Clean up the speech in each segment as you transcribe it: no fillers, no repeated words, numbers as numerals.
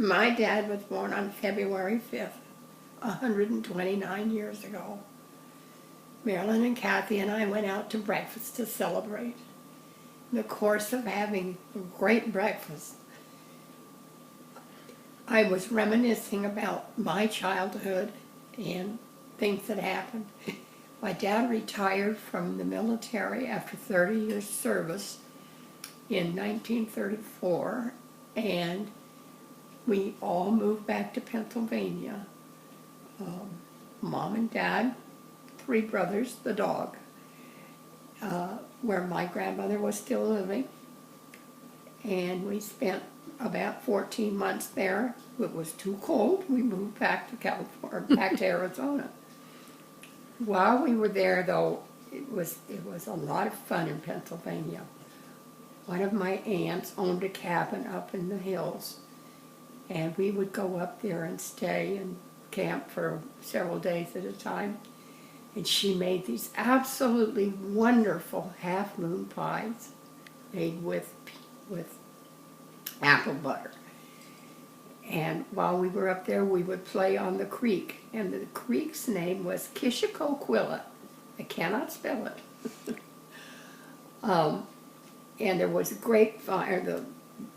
My dad was born on February 5th, 129 years ago. Marilyn and Kathy and I went out to breakfast to celebrate. In the course of having a great breakfast, I was reminiscing about my childhood and things that happened. My dad retired from the military after 30 years service in 1934, and we all moved back to Pennsylvania. Mom and Dad, 3 brothers, the dog, where my grandmother was still living. And we spent about 14 months there. It was too cold. We moved back to California, back to Arizona. While we were there, though, it was a lot of fun in Pennsylvania. One of my aunts owned a cabin up in the hills, and we would go up there and stay and camp for several days at a time. And she made these absolutely wonderful half-moon pies made with apple butter. And while we were up there, we would play on the creek, and the creek's name was Kishicoquilla. I cannot spell it. And there was a grapevine, the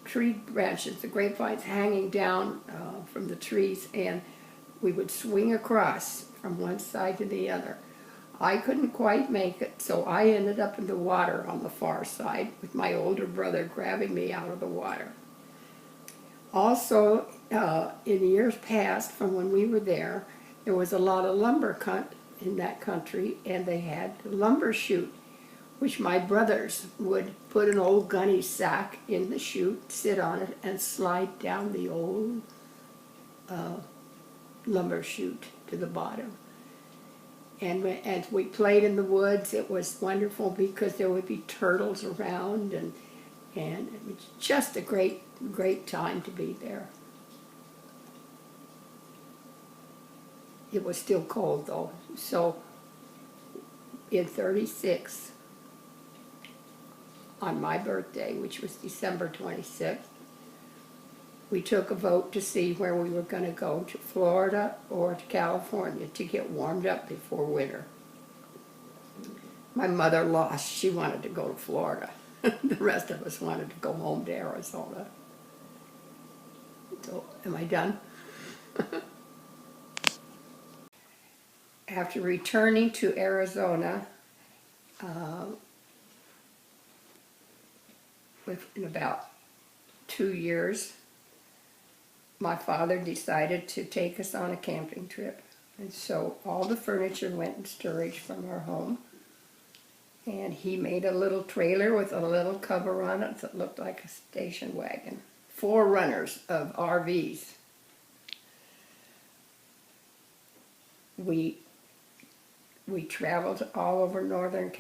tree branches, the grapevines hanging down from the trees, and we would swing across from one side to the other. I couldn't quite make it, so I ended up in the water on the far side with my older brother grabbing me out of the water. Also, in years past, from when we were there was a lot of lumber cut in that country, and they had a lumber chute, which my brothers would put an old gunny sack in the chute, sit on it, and slide down the old lumber chute to the bottom. And as we played in the woods, it was wonderful because there would be turtles around, and it was just a great time to be there. It was still cold though, so in '36, on my birthday, which was December 26th, we took a vote to see where we were going to go, to Florida or to California, to get warmed up before winter. My mother lost. She wanted to go to Florida. The rest of us wanted to go home to Arizona. So, am I done? After returning to Arizona, within about 2 years, my father decided to take us on a camping trip. And so all the furniture went in storage from our home. And he made a little trailer with a little cover on it that looked like a station wagon. 4 runners of RVs. We traveled all over northern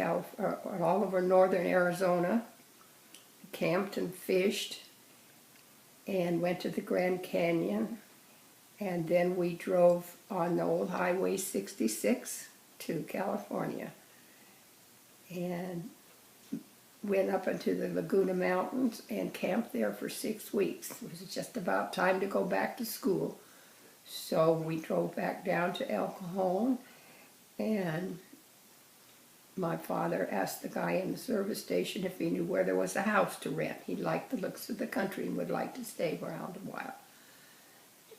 Arizona, camped and fished, and went to the Grand Canyon, and then we drove on the old Highway 66 to California and went up into the Laguna Mountains and camped there for 6 weeks. It was just about time to go back to school, so we drove back down to El Cajon, and my father asked the guy in the service station if he knew where there was a house to rent. He liked the looks of the country and would like to stay around a while.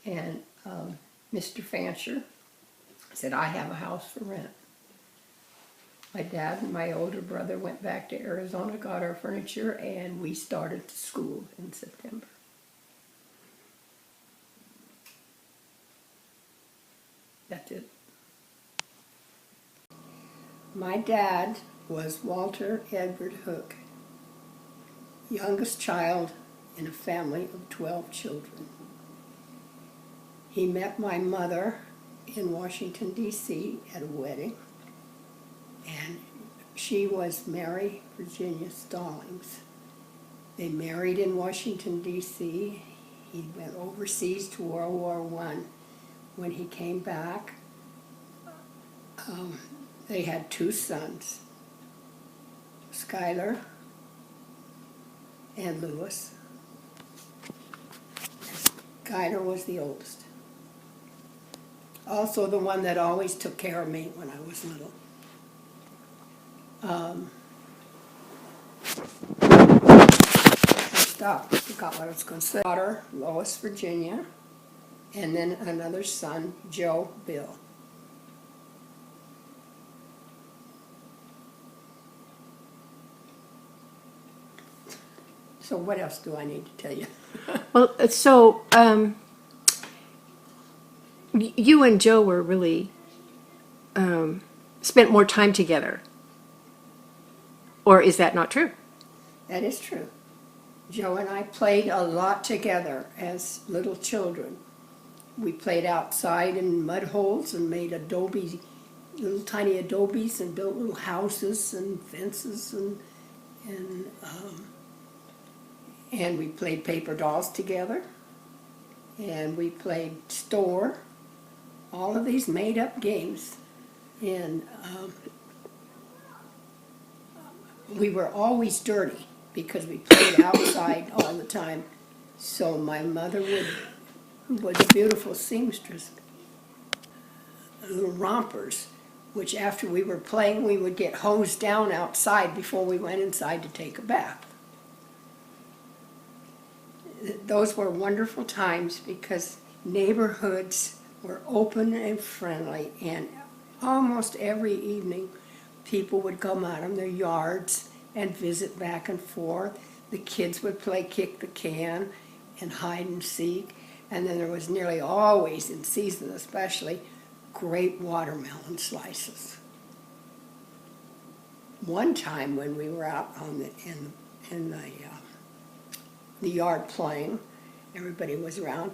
And Mr. Fancher said, "I have a house for rent." My dad and my older brother went back to Arizona, got our furniture, and we started school in September. That's it. My dad was Walter Edward Hook, youngest child in a family of 12 children. He met my mother in Washington, D.C. at a wedding, and she was Mary Virginia Stallings. They married in Washington, D.C. He went overseas to World War I. When he came back, they had 2 sons, Schuyler and Lewis. Skylar was the oldest. Also the one that always took care of me when I was little. I forgot what I was going to say. Daughter, Lois, Virginia, and then another son, Joe Bill. So what else do I need to tell you? Well, so you and Joe were really spent more time together, or is that not true? That is true. Joe and I played a lot together as little children. We played outside in mud holes and made little tiny adobes, and built little houses and fences, and we played paper dolls together, and we played store, all of these made-up games. And we were always dirty because we played outside all the time. So my mother who was a beautiful seamstress, little rompers, which after we were playing, we would get hosed down outside before we went inside to take a bath. Those were wonderful times because neighborhoods were open and friendly, and almost every evening people would come out of their yards and visit back and forth. The kids would play kick the can and hide and seek, and then there was nearly always, in season especially, great watermelon slices. One time when we were out in the yard playing, everybody was around,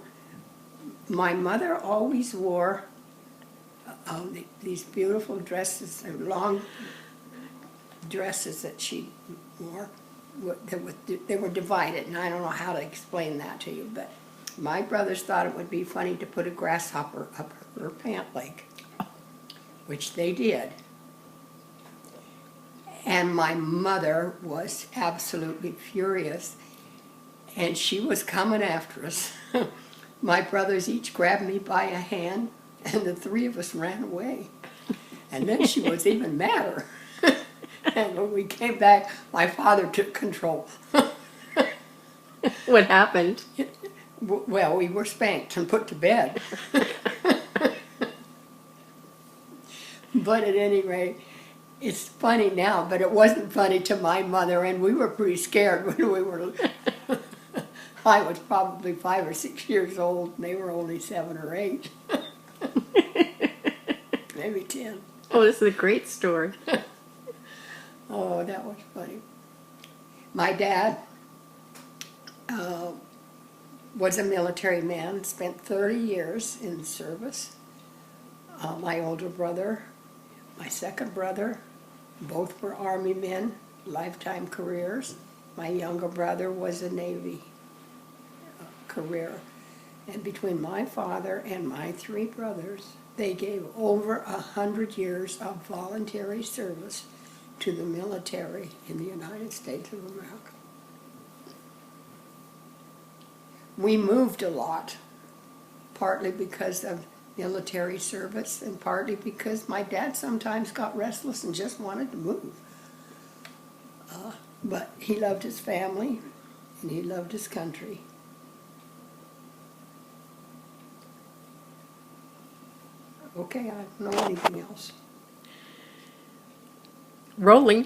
my mother always wore these beautiful dresses, long dresses that she wore. They were divided, and I don't know how to explain that to you, but my brothers thought it would be funny to put a grasshopper up her pant leg, which they did. And my mother was absolutely furious, and she was coming after us. My brothers each grabbed me by a hand, and the three of us ran away. And then she was even madder. And when we came back, my father took control. What happened? Well, we were spanked and put to bed. But at any rate, it's funny now, but it wasn't funny to my mother, and we were pretty scared when we were. I was probably 5 or 6 years old, and they were only 7 or 8. Maybe 10. Oh, this is a great story. Oh, that was funny. My dad was a military man, spent 30 years in service. My older brother, my second brother, both were Army men, lifetime careers. My younger brother was a Navy career. And between my father and my 3 brothers, they gave over 100 years of voluntary service to the military in the United States of America. We moved a lot, partly because of military service and partly because my dad sometimes got restless and just wanted to move. But he loved his family and he loved his country. Okay, I don't know anything else. Rolling.